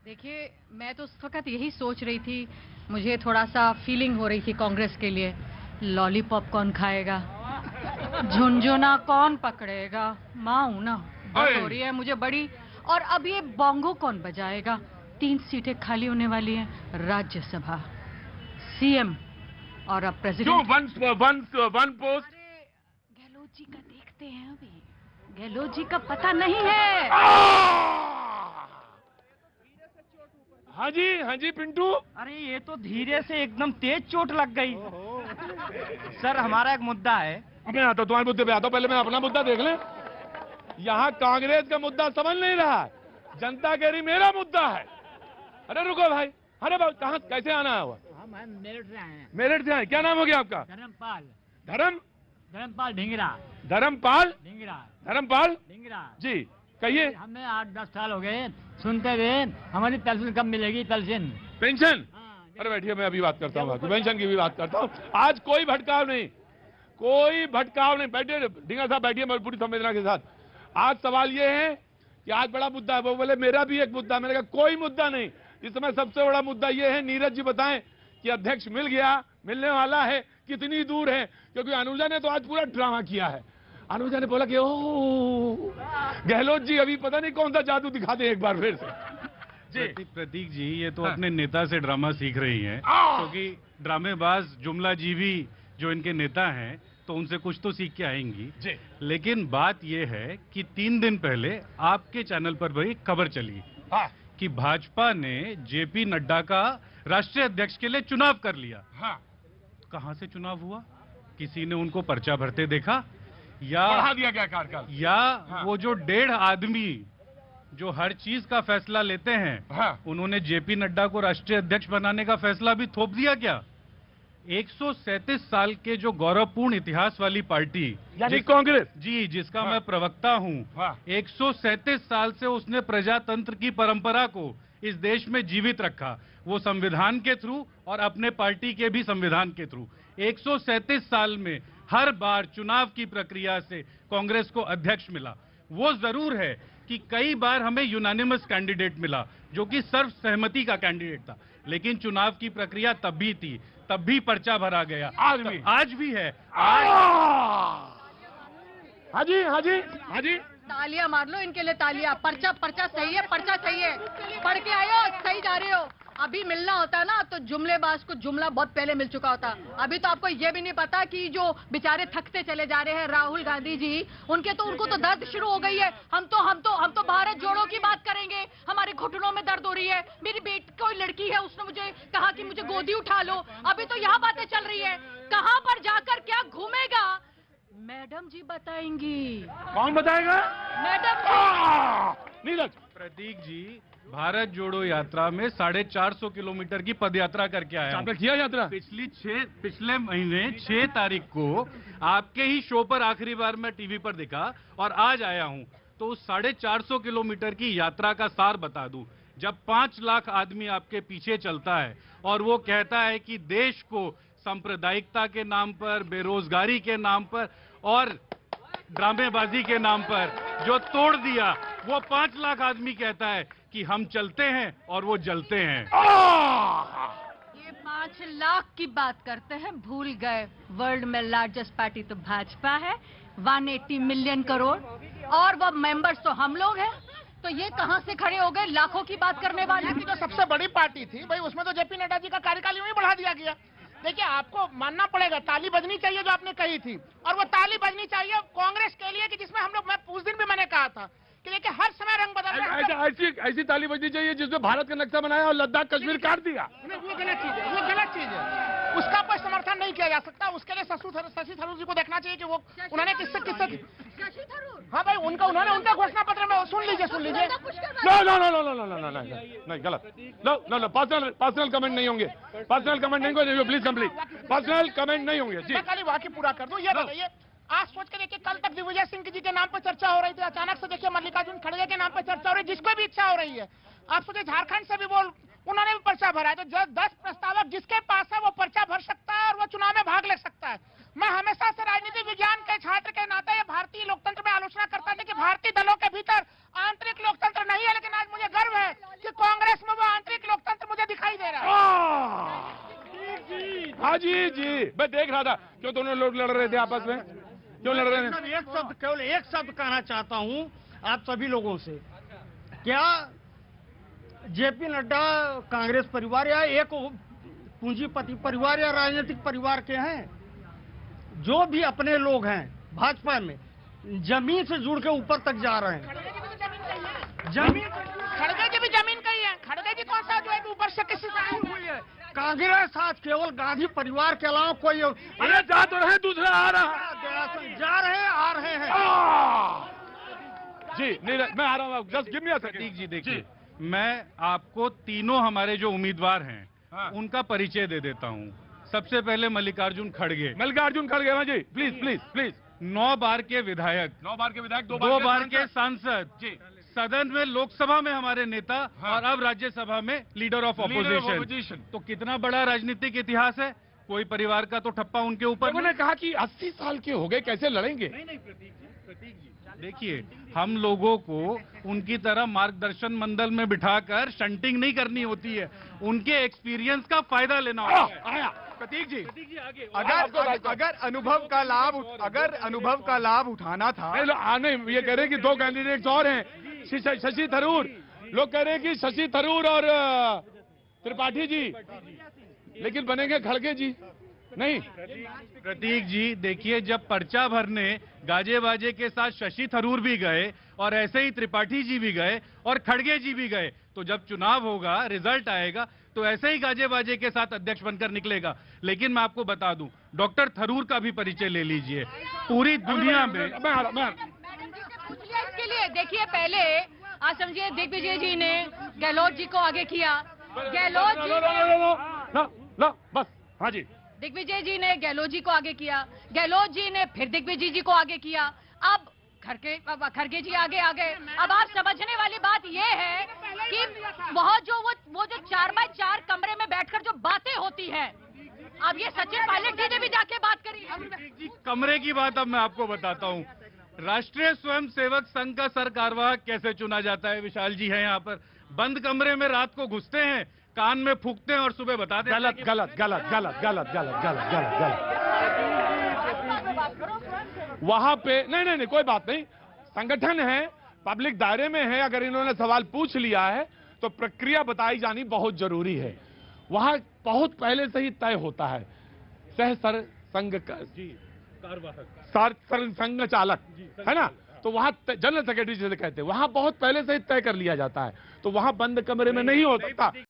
देखिए, मैं तो उस वक्त यही सोच रही थी, मुझे थोड़ा सा फीलिंग हो रही थी कांग्रेस के लिए। लॉलीपॉप कौन खाएगा, झुनझुना कौन पकड़ेगा, माँ हूं ना, दर्द हो रही है मुझे बड़ी। और अब ये बोंगो कौन बजाएगा। 3 सीटें खाली होने वाली हैं, राज्यसभा, सीएम और अब प्रेसिडेंट। One post. अरे गहलोत जी का देखते हैं, अभी गहलोत जी का पता नहीं है। हाँ जी पिंटू। अरे ये तो धीरे से एकदम तेज चोट लग गई। सर हमारा एक मुद्दा है। मैं आता हूँ तुम्हारे मुद्दे पे आता हूँ, पहले मैं अपना मुद्दा देख ले। यहाँ कांग्रेस का मुद्दा समझ नहीं रहा, जनता कह रही मेरा मुद्दा है। अरे रुको भाई, अरे भाई कहाँ कैसे आना है? हम मेरठ से आए हैं। मेरठ से आए, क्या नाम हो गया आपका? धर्मपाल ढींगरा। धर्मपाल ढींगरा जी, कहिए। हमें 8-10 साल हो गए सुनते हुए, हमारी पेंशन कब मिलेगी? पेंशन? अरे बैठिए, मैं अभी बात करता हूँ, पेंशन की भी बात करता हूँ। आज कोई भटकाव नहीं, बैठिए ढींगरा साहब, बैठिए पूरी संवेदना के साथ। आज सवाल ये है कि आज बड़ा मुद्दा है। वो बोले मेरा भी एक मुद्दा। मैंने कहा कोई मुद्दा नहीं, इस समय सबसे बड़ा मुद्दा ये है, नीरज जी बताएं कि अध्यक्ष मिल गया, मिलने वाला है, कितनी दूर है? क्योंकि अनुजा ने तो आज पूरा ड्रामा किया है। अनुजा ने बोला कि ओ गहलोत जी अभी पता नहीं कौन सा जादू दिखा दे एक बार फिर से। प्रतीक जी, ये तो अपने नेता से ड्रामा सीख रही हैं, क्योंकि ड्रामेबाज जुमला जीवी जो इनके नेता हैं, तो उनसे कुछ तो सीख के आएंगी। लेकिन बात ये है कि 3 दिन पहले आपके चैनल पर भी खबर चली कि भाजपा ने जेपी नड्डा का राष्ट्रीय अध्यक्ष के लिए चुनाव कर लिया। कहां से चुनाव हुआ? किसी ने उनको पर्चा भरते देखा या बढ़ा दिया क्या कार्यकाल? या वो जो 1.5 आदमी जो हर चीज का फैसला लेते हैं, उन्होंने जेपी नड्डा को राष्ट्रीय अध्यक्ष बनाने का फैसला भी थोप दिया क्या? 137 साल के जो गौरवपूर्ण इतिहास वाली पार्टी यानी कांग्रेस जी, जिसका मैं प्रवक्ता हूं, 137 साल से उसने प्रजातंत्र की परंपरा को इस देश में जीवित रखा, वो संविधान के थ्रू और अपने पार्टी के भी संविधान के थ्रू। 137 साल में हर बार चुनाव की प्रक्रिया से कांग्रेस को अध्यक्ष मिला। वो जरूर है कि कई बार हमें यूनानिमस कैंडिडेट मिला, जो कि सर्वसहमति का कैंडिडेट था, लेकिन चुनाव की प्रक्रिया तब भी थी, तब भी पर्चा भरा गया, आज भी है। हाँ जी, तालियां मार लो इनके लिए, तालियां। पर्चा सही है, पर्चा सही है, पढ़ के आए हो, सही जा रहे हो। अभी मिलना होता ना तो जुमलेबाज को जुमला बहुत पहले मिल चुका होता। अभी तो आपको ये भी नहीं पता कि जो बेचारे थकते चले जा रहे हैं राहुल गांधी जी, उनको तो दर्द शुरू हो गई है। हम तो भारत जोड़ो की बात करेंगे, हमारे घुटनों में दर्द हो रही है। मेरी बेटी कोई लड़की है, उसने मुझे कहा कि मुझे गोदी उठा लो। अभी तो यहाँ बातें चल रही है, कहाँ पर जाकर क्या घूमेगा मैडम जी बताएंगी। कौन बताएगा? मैडम जी। नीरज। प्रतीक जी, भारत जोड़ो यात्रा में 450 किलोमीटर की पदयात्रा करके आया। आपने किया यात्रा? पिछले महीने 6 तारीख को आपके ही शो पर आखिरी बार मैं टीवी पर दिखा और आज आया हूं, तो उस 450 किलोमीटर की यात्रा का सार बता दूं। जब 5 लाख आदमी आपके पीछे चलता है और वो कहता है कि देश को सांप्रदायिकता के नाम पर, बेरोजगारी के नाम पर और ड्रामेबाजी के नाम पर जो तोड़ दिया, वो 5 लाख आदमी कहता है कि हम चलते हैं और वो जलते हैं। ये 5 लाख की बात करते हैं, भूल गए वर्ल्ड में लार्जेस्ट पार्टी तो भाजपा है, 180 मिलियन करोड़, और वो मेंबर्स तो हम लोग हैं। तो ये कहां से खड़े हो गए लाखों की बात करने वाले? जो सबसे बड़ी पार्टी थी भाई, उसमें तो जेपी नड्डा जी का कार्यकाल यूं ही बढ़ा दिया गया। देखिए, आपको मानना पड़ेगा, ताली बजनी चाहिए जो आपने कही थी, और वो ताली बजनी चाहिए कांग्रेस के लिए कि जिसमें हम लोग, मैं उस दिन भी मैंने कहा था कि देखिए हर समय रंग बदल रहा है। ऐसी ताली बजनी चाहिए जिसमें भारत का नक्शा बनाया और लद्दाख कश्मीर काट दिया। वो गलत चीज है, वो गलत चीज है, उसका कोई समर्थन नहीं किया जा सकता। उसके लिए शशि थरूर जी को देखना चाहिए कि वो उन्होंने किससे हाँ भाई, उनका घोषणा पत्र में सुन लीजिए। नहीं, गलत। नो, पर्सनल कमेंट नहीं होंगे, प्लीज कंप्लीट। पर्सनल कमेंट नहीं होंगे जी। मैं खाली वाक्य पूरा कर दूं। ये बताइए, आज सोच के देखिए, कल तक दिग्विजय सिंह जी के नाम पर चर्चा हो रही थी, अचानक से देखिए मल्लिकार्जुन खड़गे के नाम पर चर्चा हो रही है, जिसको भी इच्छा हो रही है। आप सोचिए, झारखंड से भी उन्होंने भी पर्चा भरा है, तो 10 प्रस्तावक जिसके पास है वो पर्चा भर सकता है और वो चुनाव में भाग ले सकता है। मैं हमेशा से राजनीति विज्ञान के छात्र के नाते ये भारतीय लोकतंत्र में आलोचना करता था कि भारतीय दलों के भीतर आंतरिक लोकतंत्र नहीं है, लेकिन आज मुझे गर्व है कि कांग्रेस में वो हाँ जी जी, मैं देख रहा था। क्यों दोनों लोग लड़ रहे थे आपस में? क्यों लड़ रहे थे? एक शब्द, केवल एक शब्द कहना चाहता हूं आप सभी लोगों से। क्या जेपी नड्डा कांग्रेस परिवार या एक पूंजीपति परिवार या राजनीतिक परिवार के हैं? जो भी अपने लोग हैं भाजपा में, जमीन से जुड़ के ऊपर तक जा रहे हैं। जमीन खड़गे जी भी जमीन का ही है। खड़गे जी कौन सा जो है कि ऊपर से किसी से आई हुई है? कांग्रेस आज केवल गांधी परिवार के अलावा कोई अरे जा तो रहे, दूसरा आ रहा। जा रहे हैं, आ रहे हैं। जी नीरज, मैं आ रहा हूँ, जस्ट गिव मी अ प्रतीक जी देखिए, मैं आपको तीनों हमारे जो उम्मीदवार हैं उनका परिचय दे देता हूं। सबसे पहले मल्लिकार्जुन खड़गे। मल्लिकार्जुन खड़गे, हाँ जी, प्लीज प्लीज प्लीज। 9 बार के विधायक, 9 बार के विधायक, 2 बार के सांसद, जी, सदन में लोकसभा में हमारे नेता, और अब राज्यसभा में लीडर ऑफ ऑपोजिशन। तो कितना बड़ा राजनीतिक इतिहास है। कोई परिवार का तो ठप्पा उनके ऊपर। उन्होंने कहा कि 80 साल के हो गए, कैसे लड़ेंगे? नहीं प्रतीक जी देखिए, हम लोगों को उनकी तरह मार्गदर्शन मंडल में बिठाकर शंटिंग नहीं करनी होती है, उनके एक्सपीरियंस का फायदा लेना होता है। आया प्रतीक जी, अगर अनुभव का लाभ उठाना था। नहीं, ये कह रहे हैं कि 2 कैंडिडेट्स और हैं, शशि थरूर। लोग कह रहे हैं कि शशि थरूर और त्रिपाठी जी, लेकिन बनेंगे खड़गे जी नहीं। प्रतीक जी देखिए, जब पर्चा भरने गाजे बाजे के साथ शशि थरूर भी गए और ऐसे ही त्रिपाठी जी भी गए और खड़गे जी भी गए, तो जब चुनाव होगा, रिजल्ट आएगा, तो ऐसे ही गाजे बाजे के साथ अध्यक्ष बनकर निकलेगा। लेकिन मैं आपको बता दूं, डॉक्टर थरूर का भी परिचय ले लीजिए। पूरी दुनिया में पूछ लिया इसके लिए। देखिए, पहले आज समझिए दिग्विजय जी ने गहलोत जी को आगे किया। गहलोत जी ला बस, हाँ जी, दिग्विजय जी ने गहलोत जी को आगे किया, गहलोत जी ने फिर दिग्विजय जी को आगे किया, अब खड़गे जी आगे आ गए। अब आप समझने वाली बात ये है कि वो जो 4x4 कमरे में बैठकर जो बातें होती है, अब ये सचिन पायलट जी ने भी जाके बात करी। कमरे की बात अब मैं आपको बताता हूँ। राष्ट्रीय स्वयंसेवक संघ का सरकारवाहक कैसे चुना जाता है? विशाल जी हैं यहाँ पर। बंद कमरे में रात को घुसते हैं, कान में फूंकते हैं और सुबह बताते हैं। गलत गलत गलत गलत गलत गलत गलत गलत गलत। वहां पे नहीं, कोई बात नहीं। संगठन है, पब्लिक दायरे में है। अगर इन्होंने सवाल पूछ लिया है तो प्रक्रिया बताई जानी बहुत जरूरी है। वहां बहुत पहले से ही तय होता है। संघ संघ चालक है ना, तो वहां जनरल सेक्रेटरी जिसे कहते हैं, वहां बहुत पहले से ही तय कर लिया जाता है। तो वहां बंद कमरे में नहीं हो सकता।